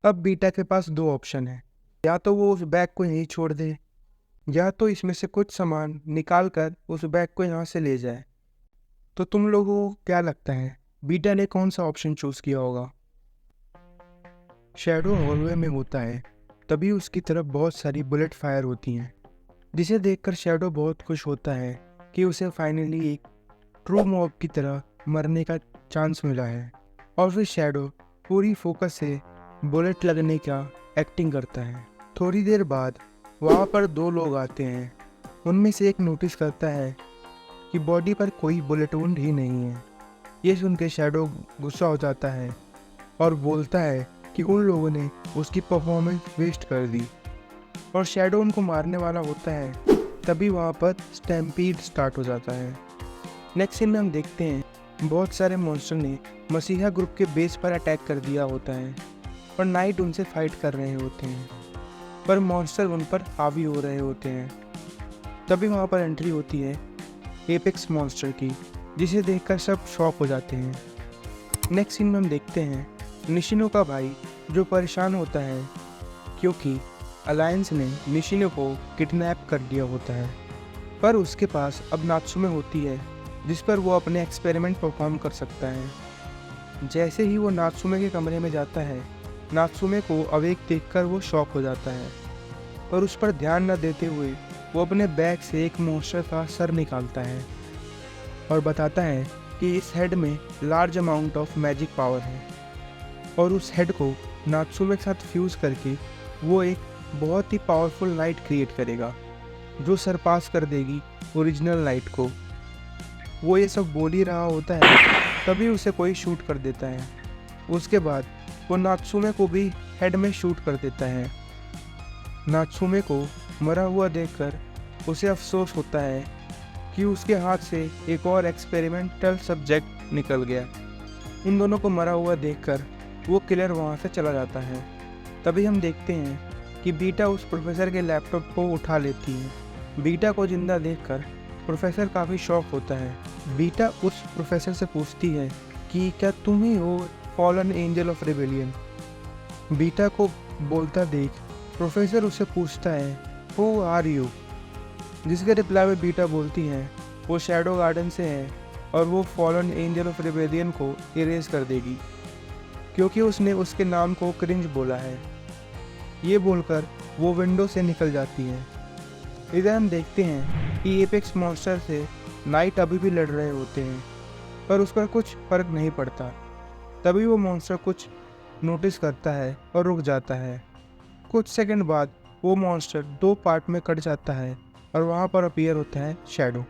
अब बीटा के पास दो ऑप्शन है, या तो वो उस बैग को यहीं छोड़ दे या तो इसमें से कुछ सामान निकाल कर उस बैग को यहाँ से ले जाए। तो तुम लोगों को क्या लगता है बीटा ने कौन सा ऑप्शन चूज किया होगा? शैडो हॉलवे में होता है, तभी उसकी तरफ बहुत सारी बुलेट फायर होती हैं, जिसे देखकर शैडो बहुत खुश होता है कि उसे फाइनली एक ट्रू मॉब की तरह मरने का चांस मिला है। और फिर शैडो पूरी फोकस से बुलेट लगने का एक्टिंग करता है। थोड़ी देर बाद वहाँ पर दो लोग आते हैं। उनमें से एक नोटिस करता है कि बॉडी पर कोई बुलेट वुंड ही नहीं है। ये सुन के शैडो गुस्सा हो जाता है और बोलता है कि उन लोगों ने उसकी परफॉर्मेंस वेस्ट कर दी, और शैडो उनको मारने वाला होता है। तभी वहाँ पर स्टैम्पीड स्टार्ट हो जाता है। नेक्स्ट सीन में हम देखते हैं बहुत सारे मॉन्स्टर ने मसीहा ग्रुप के बेस पर अटैक कर दिया होता है और नाइट उनसे फाइट कर रहे होते हैं, पर मॉन्स्टर उन पर हावी हो रहे होते हैं। तभी वहाँ पर एंट्री होती है एपेक्स मॉन्स्टर की, जिसे देखकर सब शॉक हो जाते हैं। नेक्स्ट सीन में हम देखते हैं निशिनो का भाई जो परेशान होता है क्योंकि अलायंस ने निशिनो को किडनैप कर दिया होता है, पर उसके पास अब नात्सुमे होती है जिस पर वो अपने एक्सपेरिमेंट परफॉर्म कर सकता है। जैसे ही वो नात्सुमे के कमरे में जाता है, नात्सुमे को अवेक देखकर वो शॉक हो जाता है, पर उस पर ध्यान न देते हुए वो अपने बैग से एक मॉन्स्टर का सर निकालता है और बताता है कि इस हेड में large amount of magic power है, और उस हेड को नात्सुमे के साथ फ्यूज़ करके वो एक बहुत ही पावरफुल लाइट क्रिएट करेगा जो सरपास कर देगी ओरिजिनल लाइट को। वो ये सब बोल ही रहा होता है, तभी उसे कोई शूट कर देता है। उसके बाद वो नात्सुमे को भी हेड में शूट कर देता है। नात्सुमे को मरा हुआ देखकर उसे अफसोस होता है कि उसके हाथ से एक और एक्सपेरिमेंटल सब्जेक्ट निकल गया। इन दोनों को मरा हुआ देखकर वो किलर वहाँ से चला जाता है। तभी हम देखते हैं कि बीटा उस प्रोफेसर के लैपटॉप को उठा लेती है। बीटा को जिंदा देखकर प्रोफेसर काफ़ी शॉक होता है। बीटा उस प्रोफेसर से पूछती है कि क्या तुम ही हो fallen angel of rebellion? Beta को बोलता देख प्रोफेसर उससे पूछता है हु आर यू, जिसके रिप्लाई में बीटा बोलती है वो शैडो गार्डन से है और वो फॉलन एंजल ऑफ रिबेलियन को इरेज कर देगी क्योंकि उसने उसके नाम को क्रिंज बोला है। ये बोलकर वो विंडो से निकल जाती है। इधर हम देखते हैं कि एपेक्स मॉन्स्टर से नाइट अभी भी लड़ रहे होते हैं, पर उस पर कुछ फर्क नहीं पड़ता। तभी वो मॉन्स्टर कुछ नोटिस करता है और रुक जाता है। कुछ सेकंड बाद वो मॉन्स्टर दो पार्ट में कट जाता है और वहाँ पर अपीयर होता है शैडो,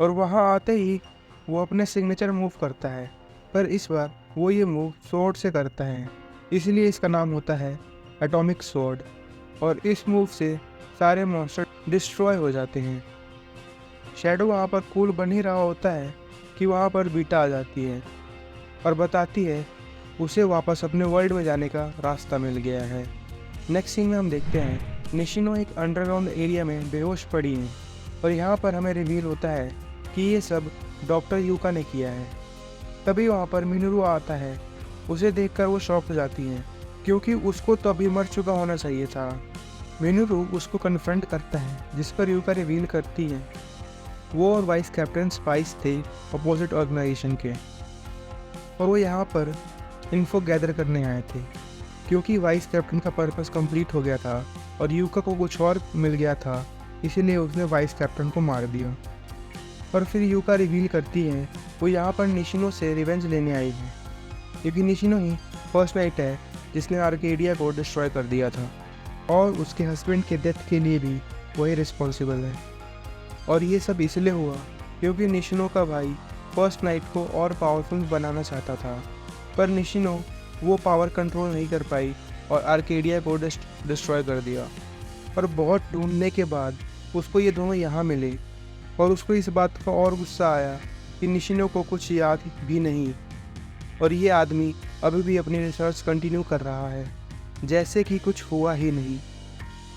और वहाँ आते ही वो अपने सिग्नेचर मूव करता है, पर इस बार वो ये मूव स्वॉर्ड से करता है, इसलिए इसका नाम होता है एटॉमिक स्वॉर्ड। और इस मूव से सारे मॉन्स्टर डिस्ट्रॉय हो जाते हैं। शैडो वहाँ पर कूल बन ही रहा होता है कि वहाँ पर बीटा आ जाती है और बताती है उसे वापस अपने वर्ल्ड में जाने का रास्ता मिल गया है। नेक्स्ट सीन में हम देखते हैं निशिनो एक अंडरग्राउंड एरिया में बेहोश पड़ी है, और यहाँ पर हमें रिवील होता है कि ये सब डॉक्टर यूका ने किया है। तभी वहाँ पर मिनोरू आता है। उसे देखकर वो शॉक हो जाती है क्योंकि उसको तो अभी मर चुका होना चाहिए था। मिनोरू उसको कन्फ्रंट करता है, जिस पर यूका रिवील करती है वो और वाइस कैप्टन स्पाइस थे अपोजिट ऑर्गेनाइजेशन के, और वो यहाँ पर इन्फो गैदर करने आए थे क्योंकि वाइस कैप्टन का पर्पस कंप्लीट हो गया था और यूका को कुछ और मिल गया था, इसीलिए उसने वाइस कैप्टन को मार दिया। और फिर यूका रिवील करती है वो यहाँ पर निशिनो से रिवेंज लेने आई है क्योंकि निशिनो ही फर्स्ट नाइट है जिसने आर्केडिया को डिस्ट्रॉय कर दिया था, और उसके हस्बैंड के डेथ के लिए भी वही रिस्पॉन्सिबल है। और ये सब इसलिए हुआ क्योंकि निशिनो का भाई फर्स्ट नाइट को और पावरफुल बनाना चाहता था, पर निशिनो वो पावर कंट्रोल नहीं कर पाई और आर्केडिया को डिस्ट्रॉय कर दिया। और बहुत ढूंढने के बाद उसको ये दोनों यहाँ मिले, और उसको इस बात का और गुस्सा आया कि निशिनो को कुछ याद भी नहीं, और ये आदमी अभी भी अपनी रिसर्च कंटिन्यू कर रहा है जैसे कि कुछ हुआ ही नहीं।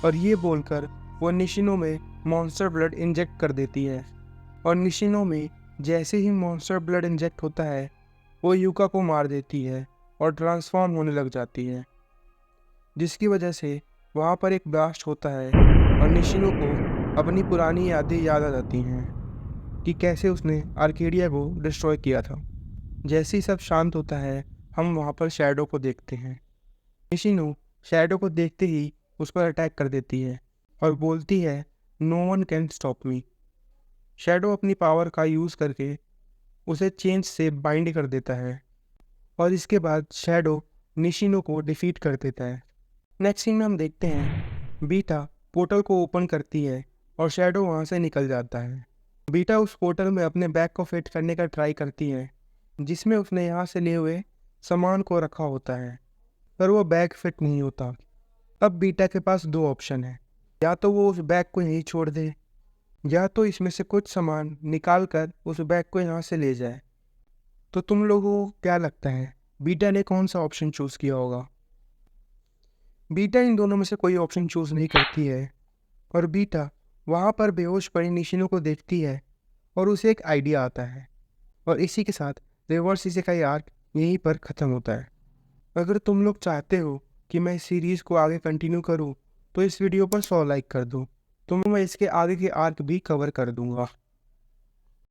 और ये बोलकर वो निशिनो में मॉन्स्टर ब्लड इंजेक्ट कर देती है, और निशिनो में जैसे ही मॉन्स्टर ब्लड इंजेक्ट होता है वो यूका को मार देती है और ट्रांसफॉर्म होने लग जाती है। जिसकी वजह से वहाँ पर एक ब्लास्ट होता है और निशिनो को अपनी पुरानी यादें याद आ जाती हैं कि कैसे उसने आर्केडिया को डिस्ट्रॉय किया था। जैसे ही सब शांत होता है, हम वहाँ पर शैडो को देखते हैं। निशिनो शैडो को देखते ही उस पर अटैक कर देती है और बोलती है, no one can stop me. Shadow अपनी पावर का यूज़ करके उसे चेंज से बाइंड कर देता है और इसके बाद शैडो निशिनो को डिफीट कर देता है। नेक्स्ट सीन में हम देखते हैं बीटा पोर्टल को ओपन करती है और शैडो वहाँ से निकल जाता है। बीटा उस पोर्टल में अपने बैग को फिट करने का ट्राई करती है, जिसमें उसने यहाँ से लिए हुए सामान को रखा होता है, पर वो बैग फिट नहीं होता। अब बीटा के पास दो ऑप्शन है, या तो वो उस बैग को यहीं छोड़ दे या तो इसमें से कुछ सामान निकाल कर उस बैग को यहाँ से ले जाए। तो तुम लोगों को क्या लगता है बीटा ने कौन सा ऑप्शन चूज़ किया होगा? बीटा इन दोनों में से कोई ऑप्शन चूज़ नहीं करती है और बीटा वहाँ पर बेहोश पड़ी निशिनो को देखती है और उसे एक आइडिया आता है और इसी के साथ रिवर्स इसेकाई आर्क यहीं पर ख़त्म होता है। अगर तुम लोग चाहते हो कि मैं इस सीरीज़ को आगे कंटिन्यू करूँ तो इस वीडियो पर 100 लाइक कर दो, तो मैं इसके आगे के आर्क भी कवर कर दूँगा।